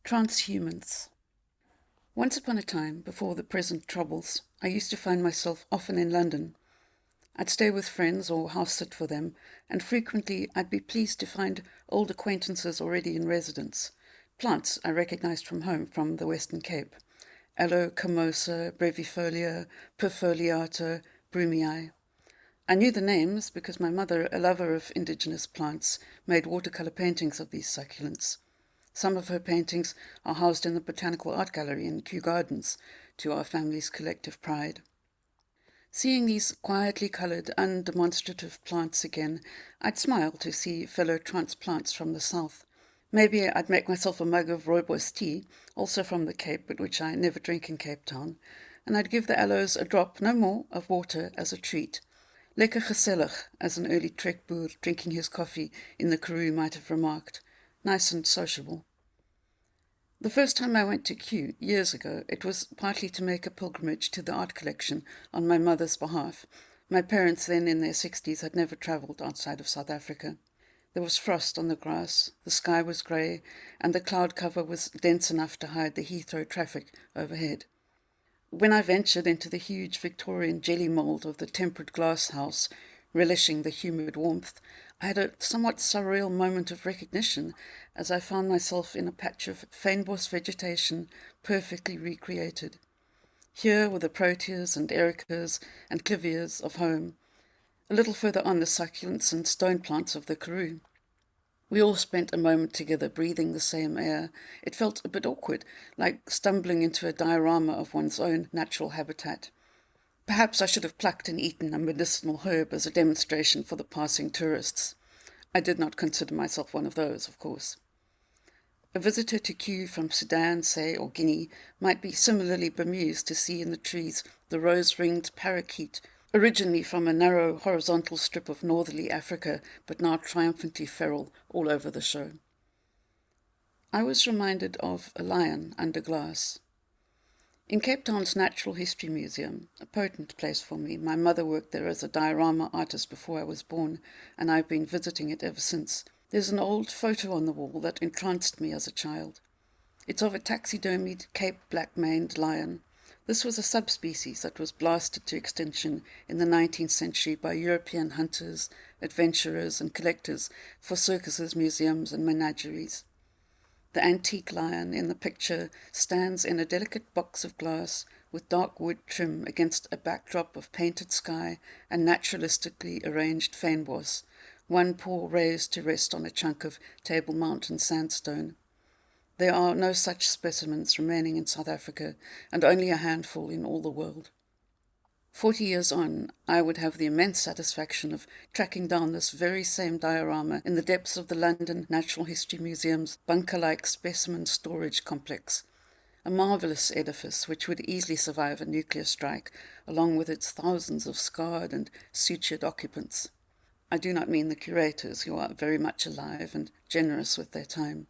Transhumance. Once upon a time, before the present troubles, I used to find myself often in London. I'd stay with friends or house sit for them, and frequently I'd be pleased to find old acquaintances already in residence. Plants I recognised from home, from the Western Cape. Aloe comosa, brevifolia, perfoliata, brumii. I knew the names because my mother, a lover of indigenous plants, made watercolour paintings of these succulents. Some of her paintings are housed in the Botanical Art Gallery in Kew Gardens, to our family's collective pride. Seeing these quietly coloured, undemonstrative plants again, I'd smile to see fellow transplants from the south. Maybe I'd make myself a mug of rooibos tea, also from the Cape, but which I never drink in Cape Town, and I'd give the aloes a drop, no more, of water as a treat. Lekker gezellig, as an early trekboer drinking his coffee in the Karoo might have remarked. Nice and sociable. The first time I went to Kew, years ago, it was partly to make a pilgrimage to the art collection on my mother's behalf. My parents, then in their 60s, had never travelled outside of South Africa. There was frost on the grass, the sky was grey, and the cloud cover was dense enough to hide the Heathrow traffic overhead. When I ventured into the huge Victorian jelly mould of the tempered glass house, relishing the humid warmth, I had a somewhat surreal moment of recognition as I found myself in a patch of fynbos vegetation perfectly recreated. Here were the proteas and ericas and clivias of home. A little further on, the succulents and stone plants of the Karoo. We all spent a moment together breathing the same air. It felt a bit awkward, like stumbling into a diorama of one's own natural habitat. Perhaps I should have plucked and eaten a medicinal herb as a demonstration for the passing tourists. I did not consider myself one of those, of course. A visitor to Kew from Sudan, say, or Guinea, might be similarly bemused to see in the trees the rose-ringed parakeet, originally from a narrow horizontal strip of northerly Africa, but now triumphantly feral all over the show. I was reminded of a lion under glass. In Cape Town's Natural History Museum, a potent place for me, my mother worked there as a diorama artist before I was born, and I've been visiting it ever since. There's an old photo on the wall that entranced me as a child. It's of a taxidermied Cape black-maned lion. This was a subspecies that was blasted to extinction in the 19th century by European hunters, adventurers and collectors for circuses, museums and menageries. The antique lion in the picture stands in a delicate box of glass with dark wood trim against a backdrop of painted sky and naturalistically arranged fynbos, one paw raised to rest on a chunk of Table Mountain sandstone. There are no such specimens remaining in South Africa, and only a handful in all the world. 40 years on, I would have the immense satisfaction of tracking down this very same diorama in the depths of the London Natural History Museum's bunker-like specimen storage complex, a marvellous edifice which would easily survive a nuclear strike, along with its thousands of scarred and sutured occupants. I do not mean the curators, who are very much alive and generous with their time.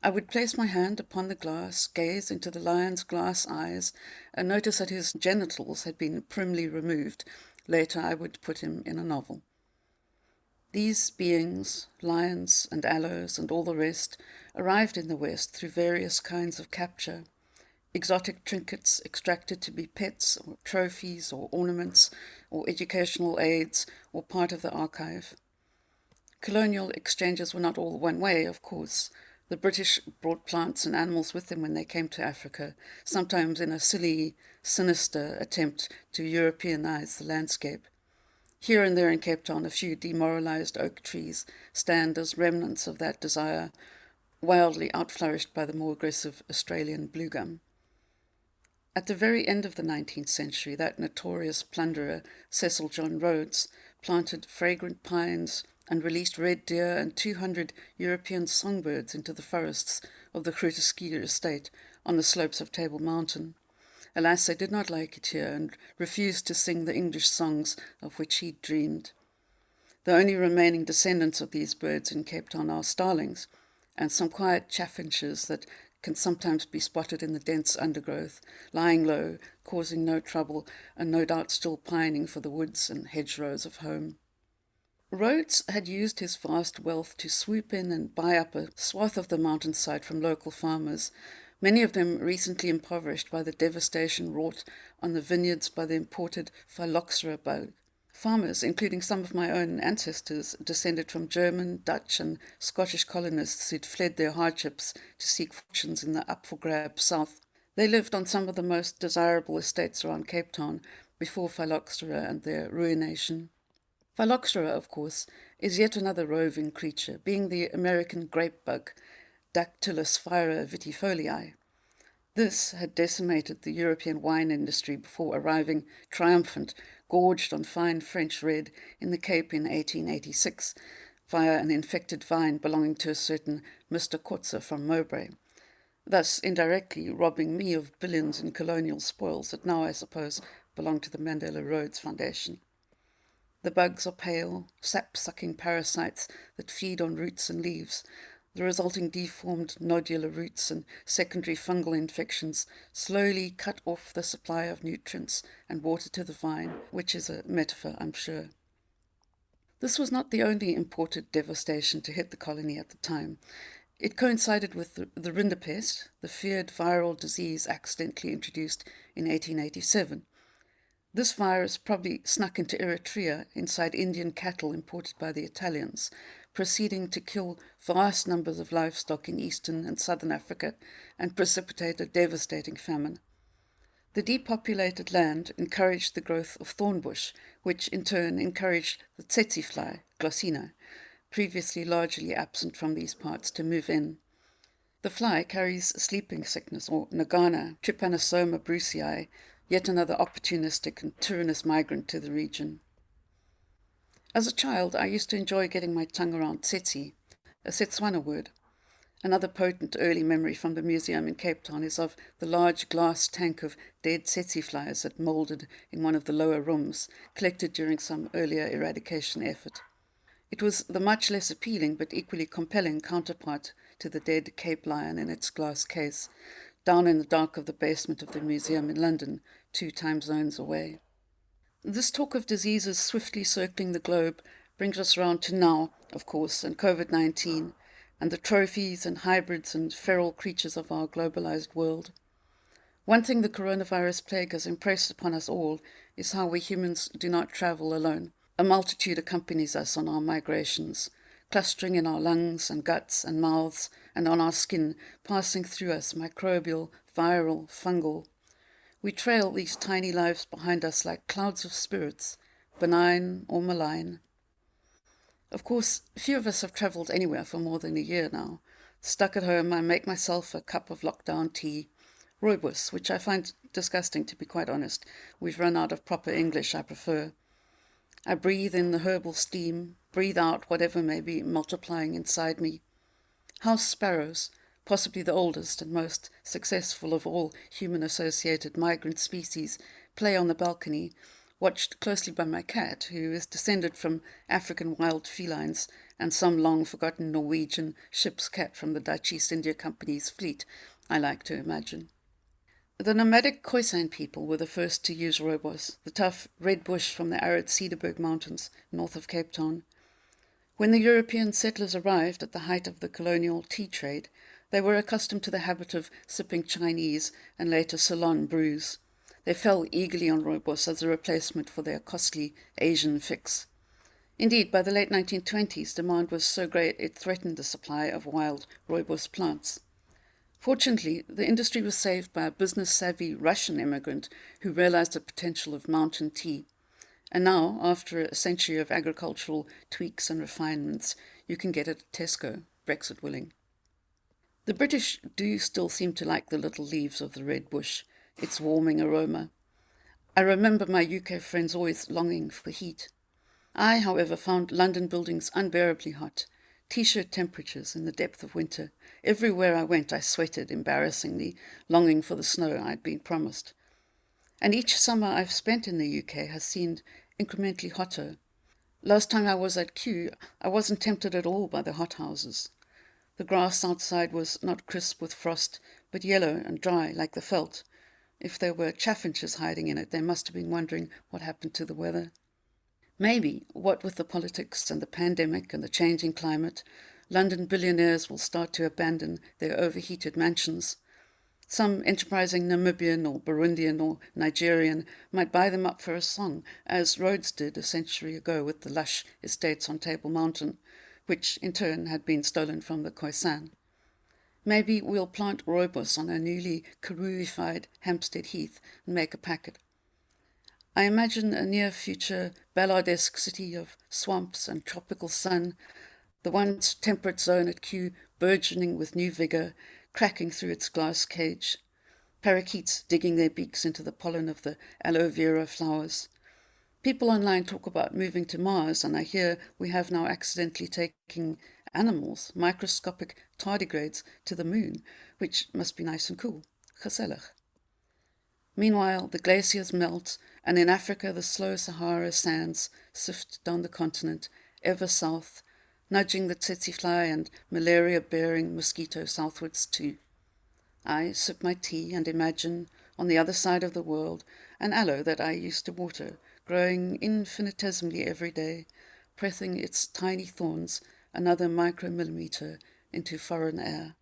I would place my hand upon the glass, gaze into the lion's glass eyes, and notice that his genitals had been primly removed. Later I would put him in a novel. These beings, lions and aloes and all the rest, arrived in the West through various kinds of capture. Exotic trinkets extracted to be pets or trophies or ornaments or educational aids or part of the archive. Colonial exchanges were not all one way, of course. The British brought plants and animals with them when they came to Africa, sometimes in a silly, sinister attempt to Europeanize the landscape. Here and there in Cape Town, a few demoralized oak trees stand as remnants of that desire, wildly outflourished by the more aggressive Australian bluegum. At the very end of the 19th century, that notorious plunderer, Cecil John Rhodes, planted fragrant pines and released red deer and 200 European songbirds into the forests of the Groote Schuur estate on the slopes of Table Mountain. Alas, they did not like it here and refused to sing the English songs of which he dreamed. The only remaining descendants of these birds in Cape Town are starlings and some quiet chaffinches that can sometimes be spotted in the dense undergrowth, lying low, causing no trouble, and no doubt still pining for the woods and hedgerows of home. Rhodes had used his vast wealth to swoop in and buy up a swath of the mountainside from local farmers, many of them recently impoverished by the devastation wrought on the vineyards by the imported phylloxera bug. Farmers, including some of my own ancestors, descended from German, Dutch, and Scottish colonists who'd fled their hardships to seek fortunes in the up-for-grab south. They lived on some of the most desirable estates around Cape Town before phylloxera and their ruination. Phylloxera, of course, is yet another roving creature, being the American grape bug, Dactylus vitifolii. This had decimated the European wine industry before arriving triumphant, gorged on fine French red, in the Cape in 1886, via an infected vine belonging to a certain Mr. Kotze from Mowbray, thus indirectly robbing me of billions in colonial spoils that now, I suppose, belong to the Mandela Rhodes Foundation. The bugs are pale, sap-sucking parasites that feed on roots and leaves. The resulting deformed nodular roots and secondary fungal infections slowly cut off the supply of nutrients and water to the vine, which is a metaphor, I'm sure. This was not the only imported devastation to hit the colony at the time. It coincided with the rinderpest, the feared viral disease accidentally introduced in 1887. This virus probably snuck into Eritrea inside Indian cattle imported by the Italians, proceeding to kill vast numbers of livestock in eastern and southern Africa and precipitate a devastating famine. The depopulated land encouraged the growth of thornbush, which in turn encouraged the tsetse fly, Glossina, previously largely absent from these parts, to move in. The fly carries sleeping sickness, or nagana, Trypanosoma brucei, yet another opportunistic and tyrannous migrant to the region. As a child, I used to enjoy getting my tongue around tsetse, a Setswana word. Another potent early memory from the museum in Cape Town is of the large glass tank of dead tsetse flies that moulded in one of the lower rooms, collected during some earlier eradication effort. It was the much less appealing but equally compelling counterpart to the dead Cape lion in its glass case, down in the dark of the basement of the museum in London, 2 time zones away. This talk of diseases swiftly circling the globe brings us round to now, of course, and COVID-19, and the trophies and hybrids and feral creatures of our globalized world. One thing the coronavirus plague has impressed upon us all is how we humans do not travel alone. A multitude accompanies us on our migrations, clustering in our lungs and guts and mouths and on our skin, passing through us microbial, viral, fungal. We trail these tiny lives behind us like clouds of spirits, benign or malign. Of course, few of us have travelled anywhere for more than a year now. Stuck at home, I make myself a cup of lockdown tea, rooibos, which I find disgusting, to be quite honest. We've run out of proper English I prefer. I breathe in the herbal steam, breathe out whatever may be multiplying inside me. House sparrows, possibly the oldest and most successful of all human-associated migrant species, play on the balcony, watched closely by my cat, who is descended from African wild felines and some long-forgotten Norwegian ship's cat from the Dutch East India Company's fleet, I like to imagine. The nomadic Khoisan people were the first to use rooibos, the tough red bush from the arid Cederberg Mountains north of Cape Town. When the European settlers arrived at the height of the colonial tea trade, they were accustomed to the habit of sipping Chinese and later Ceylon brews. They fell eagerly on rooibos as a replacement for their costly Asian fix. Indeed, by the late 1920s, demand was so great it threatened the supply of wild rooibos plants. Fortunately, the industry was saved by a business-savvy Russian immigrant who realized the potential of mountain tea. And now, after a century of agricultural tweaks and refinements, you can get it at Tesco, Brexit willing. The British do still seem to like the little leaves of the red bush, its warming aroma. I remember my UK friends always longing for heat. I, however, found London buildings unbearably hot, T-shirt temperatures in the depth of winter. Everywhere I went I sweated embarrassingly, longing for the snow I'd been promised. And each summer I've spent in the UK has seemed incrementally hotter. Last time I was at Kew, I wasn't tempted at all by the hothouses. The grass outside was not crisp with frost, but yellow and dry like the veldt. If there were chaffinches hiding in it, they must have been wondering what happened to the weather. Maybe, what with the politics and the pandemic and the changing climate, London billionaires will start to abandon their overheated mansions. Some enterprising Namibian or Burundian or Nigerian might buy them up for a song, as Rhodes did a century ago with the lush estates on Table Mountain, which in turn had been stolen from the Khoisan. Maybe we'll plant rooibos on our newly Karooified Hampstead Heath and make a packet. I imagine a near-future balladesque city of swamps and tropical sun, the once temperate zone at Kew burgeoning with new vigour, cracking through its glass cage, parakeets digging their beaks into the pollen of the aloe vera flowers. People online talk about moving to Mars, and I hear we have now accidentally taken animals, microscopic tardigrades, to the moon, which must be nice and cool. Gezellig. Meanwhile, the glaciers melt, and in Africa the slow Sahara sands sift down the continent, ever south, nudging the tsetse fly and malaria-bearing mosquito southwards too. I sip my tea and imagine, on the other side of the world, an aloe that I used to water, growing infinitesimally every day, pressing its tiny thorns another micromillimetre into foreign air.